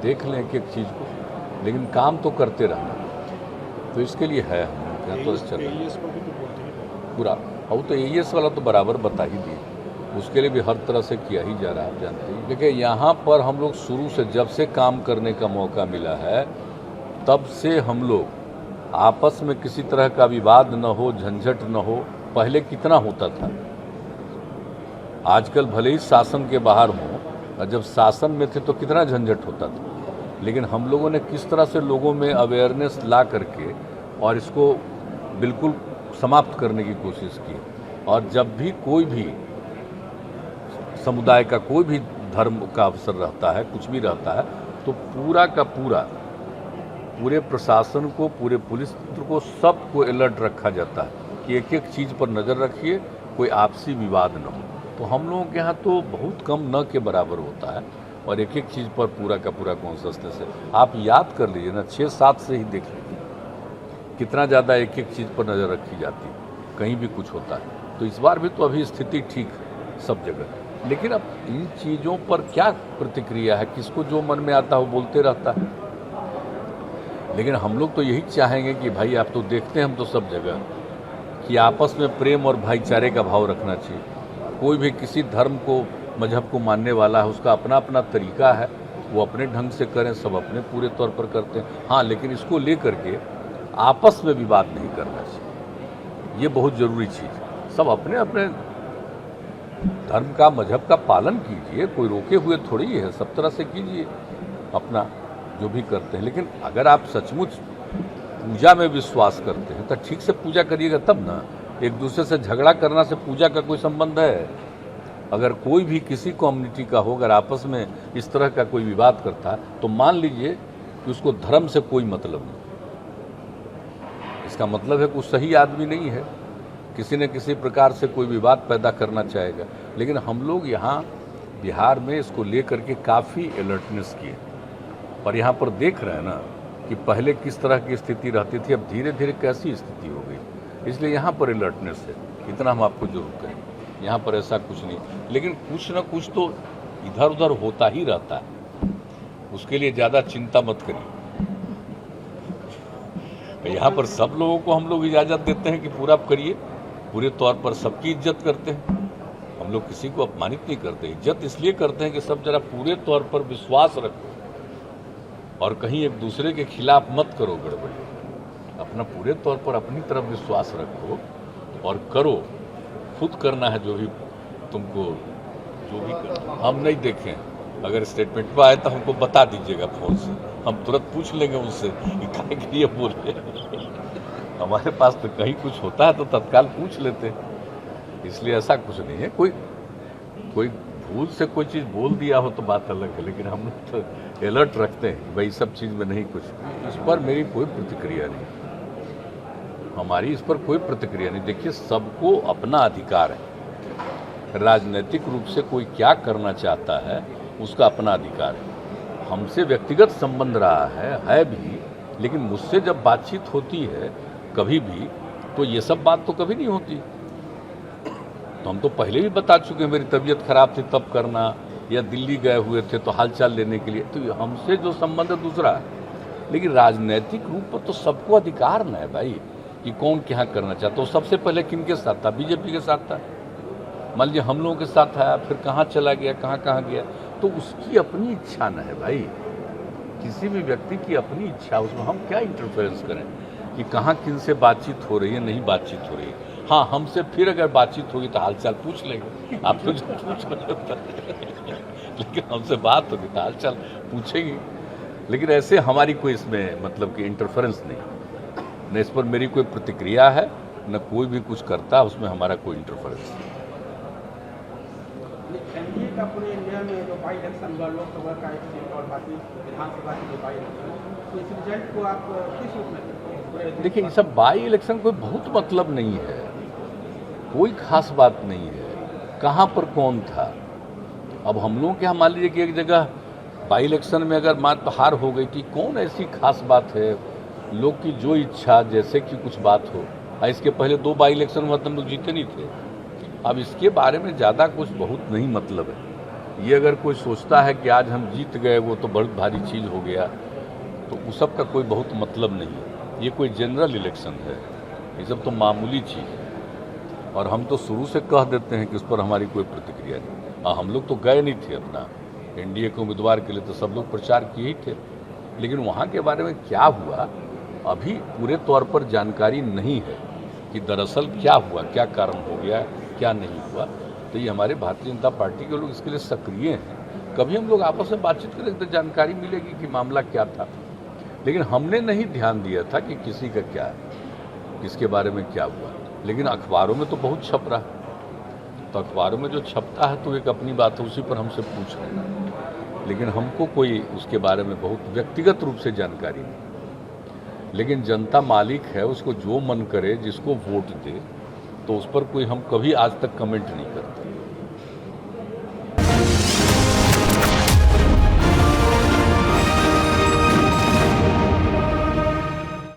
देख लें एक एक चीज़ को, लेकिन काम तो करते रहना, तो इसके लिए है हम तो चल पूरा। और तो AES वाला तो बराबर बता ही दिए, उसके लिए भी हर तरह से किया ही जा रहा है, आप जानते हैं। देखिए यहाँ पर हम लोग शुरू से जब से काम करने का मौका मिला है तब से हम लोग आपस में किसी तरह का विवाद न हो, झंझट न हो। पहले कितना होता था, आजकल भले ही शासन के बाहर हों, और जब शासन में थे तो कितना झंझट होता था, लेकिन हम लोगों ने किस तरह से लोगों में अवेयरनेस ला करके और इसको बिल्कुल समाप्त करने की कोशिश की। और जब भी कोई भी समुदाय का कोई भी धर्म का अवसर रहता है, कुछ भी रहता है, तो पूरा का पूरा पूरे प्रशासन को, पूरे पुलिस तंत्र को, सबको अलर्ट रखा जाता है कि एक एक चीज़ पर नज़र रखिए, कोई आपसी विवाद न हो। तो हम लोगों के यहाँ तो बहुत कम न के बराबर होता है, और एक एक चीज़ पर पूरा का पूरा कॉन्शसनेस है। आप याद कर लीजिए ना, 6-7 से ही देख लीजिए कितना ज़्यादा एक एक चीज़ पर नज़र रखी जाती है, कहीं भी कुछ होता है। तो इस बार भी तो अभी स्थिति ठीक है सब जगह, लेकिन अब इन चीज़ों पर क्या प्रतिक्रिया है, किसको जो मन में आता है वो बोलते रहता है। लेकिन हम लोग तो यही चाहेंगे कि भाई आप तो देखते हैं हम तो सब जगह कि आपस में प्रेम और भाईचारे का भाव रखना चाहिए। कोई भी किसी धर्म को, मजहब को मानने वाला है, उसका अपना अपना तरीका है, वो अपने ढंग से करें, सब अपने पूरे तौर पर करते हैं। हाँ, लेकिन इसको लेकर के आपस में विवाद नहीं करना चाहिए, ये बहुत ज़रूरी चीज़ है। सब अपने अपने धर्म का, मजहब का पालन कीजिए, कोई रोके हुए थोड़ी है, सब तरह से कीजिए अपना जो भी करते हैं। लेकिन अगर आप सचमुच पूजा में विश्वास करते हैं तो ठीक से पूजा करिएगा तब ना। एक दूसरे से झगड़ा करना से पूजा का कोई संबंध है? अगर कोई भी किसी कम्युनिटी का हो, अगर आपस में इस तरह का कोई विवाद करता है तो मान लीजिए कि उसको धर्म से कोई मतलब नहीं, इसका मतलब है कि वो सही आदमी नहीं है, किसी न किसी प्रकार से कोई विवाद पैदा करना चाहेगा। लेकिन हम लोग यहाँ बिहार में इसको लेकर के काफ़ी अलर्टनेस किए, और यहाँ पर देख रहे हैं ना कि पहले किस तरह की स्थिति रहती थी, अब धीरे धीरे कैसी स्थिति हो गई। इसलिए यहाँ पर अलर्टनेस है, इतना हम आपको जरूर कहें। यहाँ पर ऐसा कुछ नहीं, लेकिन कुछ न कुछ तो इधर उधर होता ही रहता है, उसके लिए ज़्यादा चिंता मत करिए। यहाँ पर सब लोगों को हम लोग इजाज़त देते हैं कि पूरा करिए, पूरे तौर पर सबकी इज्जत करते हैं, हम लोग किसी को अपमानित नहीं करते। इज्जत इसलिए करते हैं कि सब जरा पूरे तौर पर विश्वास रखो और कहीं एक दूसरे के खिलाफ मत करो गड़बड़ी, अपना पूरे तौर पर अपनी तरफ विश्वास रखो और करो। खुद करना है जो भी तुमको, जो भी करना। हम नहीं देखें, अगर स्टेटमेंट पर आए तो हमको बता दीजिएगा फ़ोन से, हम तुरंत पूछ लेंगे उनसे कि काहे के लिए बोल रहे। हमारे पास तो कहीं कुछ होता है तो तत्काल पूछ लेते हैं, इसलिए ऐसा कुछ नहीं है। कोई भूल से कोई चीज़ बोल दिया हो तो बात अलग है, लेकिन हम लोग तो अलर्ट रखते हैं कि भाई सब चीज़ में नहीं कुछ। इस पर मेरी कोई प्रतिक्रिया नहीं, हमारी इस पर कोई प्रतिक्रिया नहीं। देखिए, सबको अपना अधिकार है, राजनीतिक रूप से कोई क्या करना चाहता है उसका अपना अधिकार है। हमसे व्यक्तिगत संबंध रहा है भी, लेकिन मुझसे जब बातचीत होती है कभी भी, तो ये सब बात तो कभी नहीं होती। तो हम तो पहले भी बता चुके हैं, मेरी तबीयत खराब थी तब करना, या दिल्ली गए हुए थे तो हालचाल लेने के लिए, तो हमसे जो संबंध है दूसरा है। लेकिन राजनीतिक रूप पर तो सबको अधिकार न है भाई कि कौन क्या करना चाहता है। तो सबसे पहले किनके साथ था? बीजेपी के साथ था। मान लीजिए हम लोगों के साथ आया, फिर कहाँ चला गया, कहाँ गया, तो उसकी अपनी इच्छा न है भाई, किसी भी व्यक्ति की अपनी इच्छा, उसमें हम क्या इंटरफेरेंस करें कि कहाँ किन से बातचीत हो रही है, नहीं बातचीत हो रही है। हाँ, हमसे फिर अगर बातचीत होगी तो हालचाल पूछ लेंगे, आप तो पूछ रहे लेकिन हमसे बात होगी तो हालचाल पूछेंगे। लेकिन ऐसे हमारी कोई इसमें मतलब कि इंटरफेरेंस नहीं, न इस पर मेरी कोई प्रतिक्रिया है, न कोई भी कुछ करता, उसमें हमारा कोई इंटरफेरेंस नहीं। एनडीए का पूरे इंडिया में जो बाई इलेक्शन हुआ, लोकसभा का एक सीट और बाकी विधानसभा की जो बाई इलेक्शन, तो इस रिजल्ट को आप किस रूप में देखते हैं? देखिए, ये सब बाई इलेक्शन कोई बहुत मतलब नहीं है, कोई खास बात नहीं है, कहाँ पर कौन था। अब हम लोग क्या, मान लीजिए कि एक जगह बाई इलेक्शन में अगर मात हार हो गई कि कौन ऐसी खास बात है, लोग की जो इच्छा, जैसे कि कुछ बात हो। इसके पहले 2 बाई इलेक्शन हुआ तो हम लोग जीते नहीं थे। अब इसके बारे में ज़्यादा कुछ बहुत नहीं मतलब है, ये अगर कोई सोचता है कि आज हम जीत गए वो तो बहुत भारी चीज़ हो गया, तो उस सब का कोई बहुत मतलब नहीं है। ये कोई जनरल इलेक्शन है, ये सब तो मामूली चीज़ है। और हम तो शुरू से कह देते हैं कि उस पर हमारी कोई प्रतिक्रिया नहीं। हम लोग तो गए नहीं थे अपना एनडीए के उम्मीदवार के लिए, तो सब लोग प्रचार किए ही थे, लेकिन वहाँ के बारे में क्या हुआ अभी पूरे तौर पर जानकारी नहीं है कि दरअसल क्या हुआ, क्या कारण हो गया, क्या नहीं हुआ। तो ये हमारे भारतीय जनता पार्टी के लोग इसके लिए सक्रिय हैं। कभी हम लोग आपस में बातचीत करेंगे तो जानकारी मिलेगी कि मामला क्या था, लेकिन हमने नहीं ध्यान दिया था कि किसी का क्या है, किसके बारे में क्या हुआ। लेकिन अखबारों में तो बहुत छप रहा, तो अखबारों में जो छपता है तो एक अपनी बात है, उसी पर हमसे पूछ रहे हैं, लेकिन हमको कोई उसके बारे में बहुत व्यक्तिगत रूप से जानकारी नहीं। लेकिन जनता मालिक है, उसको जो मन करे, जिसको वोट दे, तो उस पर कोई हम कभी आज तक कमेंट नहीं करते।